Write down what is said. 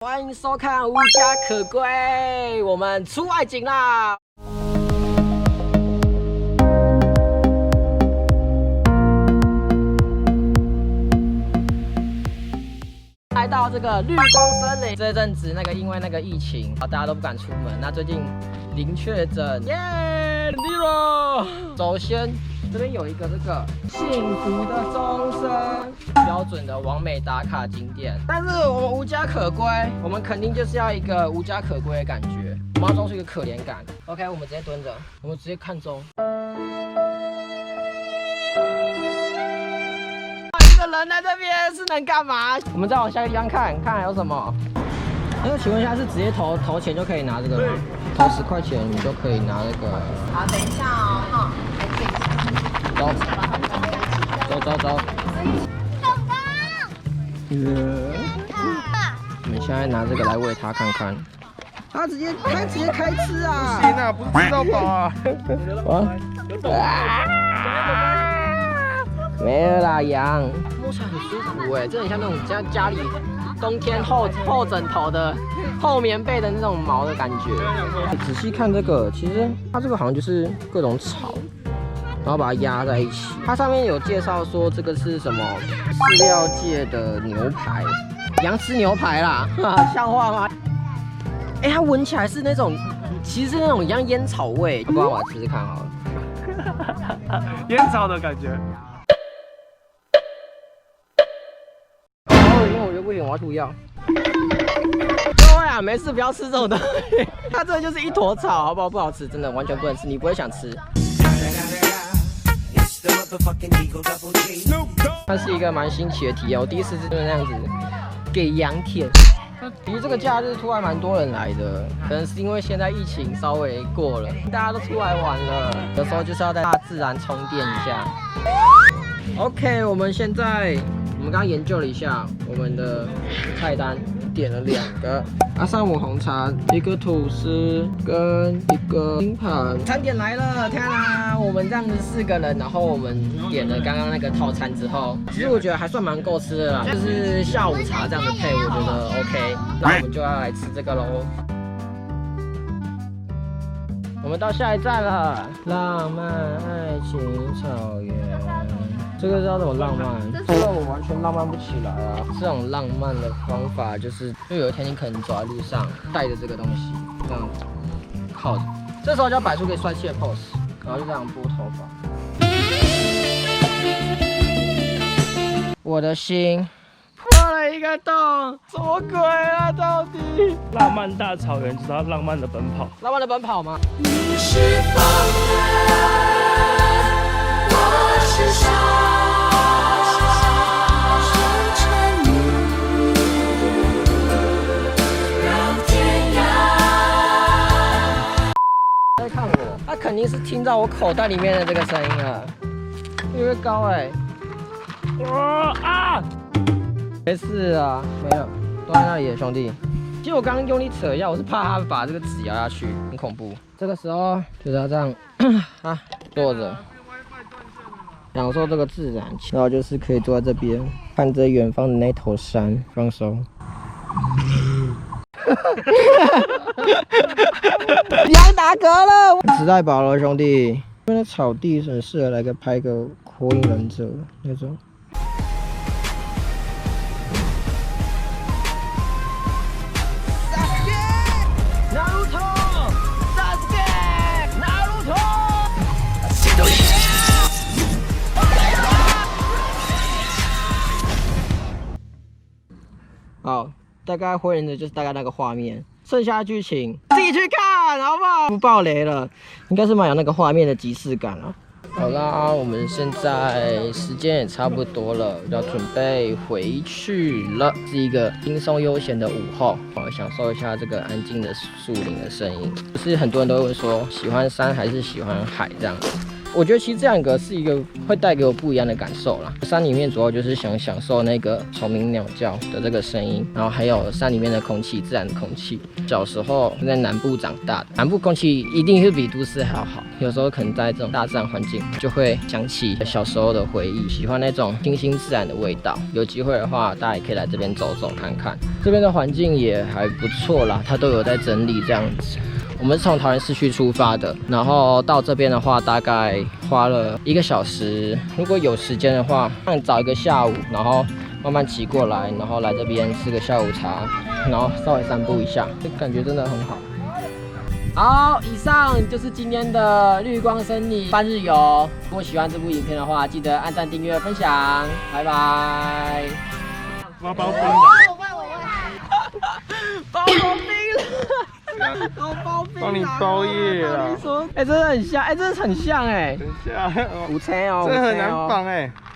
欢迎收看《无家可归》，我们出外景啦！来到这个绿光森林，这阵子因为疫情，大家都不敢出门。那最近零确诊，耶 ，Zero。首先这边有一个幸福的钟声，标准的完美打卡景点。但是我们无家可归，我们肯定就是要一个无家可归的感觉。我们要装出一个可怜感。OK， 我们直接蹲着，我们直接看钟。一个人在这边是能干嘛？我们再往下一个地方看看还有什么。那请问一下，是直接投钱就可以拿这个吗？投10块钱你就可以拿那个。好，等一下哦，哈，走。我们现在拿这个来喂它看看。它直接开吃啊！不行啊，不是吃到饱啊！没有啦，羊摸起来很舒服哎，这很像那种家里冬天厚枕头的厚棉被的那种毛的感觉。仔细看这个，其实它这个好像就是各种草，然后把它压在一起。它上面有介绍说这个是什么饲料界的牛排，羊吃牛排啦，像话吗？哎，它闻起来是那种，其实是那种像烟草味，不然我来吃吃看好了。烟草的感觉。我觉得不行，我要吐药。各位啊，没事，不要吃这种东西。它这就是一坨草，好不好？不好吃，真的完全不能吃，你不会想吃。它是一个蛮新奇的体验，我第一次是那样子给羊舔。其实这个假日突然蛮多人来的，可能是因为现在疫情稍微过了，大家都出来玩了，有时候就是要在大自然充电一下。OK， 我们刚刚研究了一下我们的菜单，点了2个阿萨姆红茶，一个吐司跟一个拼盘。餐点来了，天啊！我们这样子4个人，然后我们点了刚刚那个套餐之后，其实我觉得还算蛮够吃的啦，就是下午茶这样子配，我觉得 OK。那我们就要来吃这个喽。我们到下一站了，浪漫爱情草原。这个叫怎么浪漫？这个我完全浪漫不起来啊！这种浪漫的方法就是，就有一天你可能走在路上，带着这个东西，这样靠着，这时候就要摆出个帅气的 pose， 然后就这样拨头发。我的心破了一个洞，什么鬼啊？到底？浪漫大草原就是要浪漫的奔跑。浪漫的奔跑吗？你是风儿，我是沙。看我，他肯定是听到我口袋里面的这个声音了，因为高哎、没事啊，没有，都在那里，兄弟。其实我刚刚用力扯一下，我是怕他把这个纸咬下去，很恐怖。这个时候就是要这样坐着，享受这个自然，然后就是可以坐在这边，看着远方的那头山，放松。羊打嗝了，吃太饱了，兄弟。这边的草地很适合拍个火影忍者那种。好，大概火影忍者就是大概那个画面。剩下的剧情自己去看，好不好？不爆雷了，应该是蛮有那个画面的即视感了。好啦，我们现在时间也差不多了，要准备回去了。是一个轻松悠闲的午后，享受一下这个安静的树林的声音。就是很多人都会问说，喜欢山还是喜欢海这样子。我觉得其实这两个是一个会带给我不一样的感受啦。山里面主要就是想享受那个虫鸣鸟叫的这个声音，然后还有山里面的空气，自然的空气。小时候在南部长大的，南部空气一定是比都市还要好。有时候可能在这种大自然环境，就会想起小时候的回忆，喜欢那种清新自然的味道。有机会的话，大家也可以来这边走走看看。这边的环境也还不错啦，它都有在整理这样子。我们是从桃园市区出发的，然后到这边的话，大概花了1个小时。如果有时间的话，那你找一个下午，然后慢慢骑过来，然后来这边吃个下午茶，然后稍微散步一下，这感觉真的很好。好，以上就是今天的绿光森林半日游。如果喜欢这部影片的话，记得按赞、订阅、分享，拜拜。包冰的，包冰了，包冰，帮你包夜啊！哎，真的很像，哎，真的很像哎，等一下，五千哦，这很难绑哎。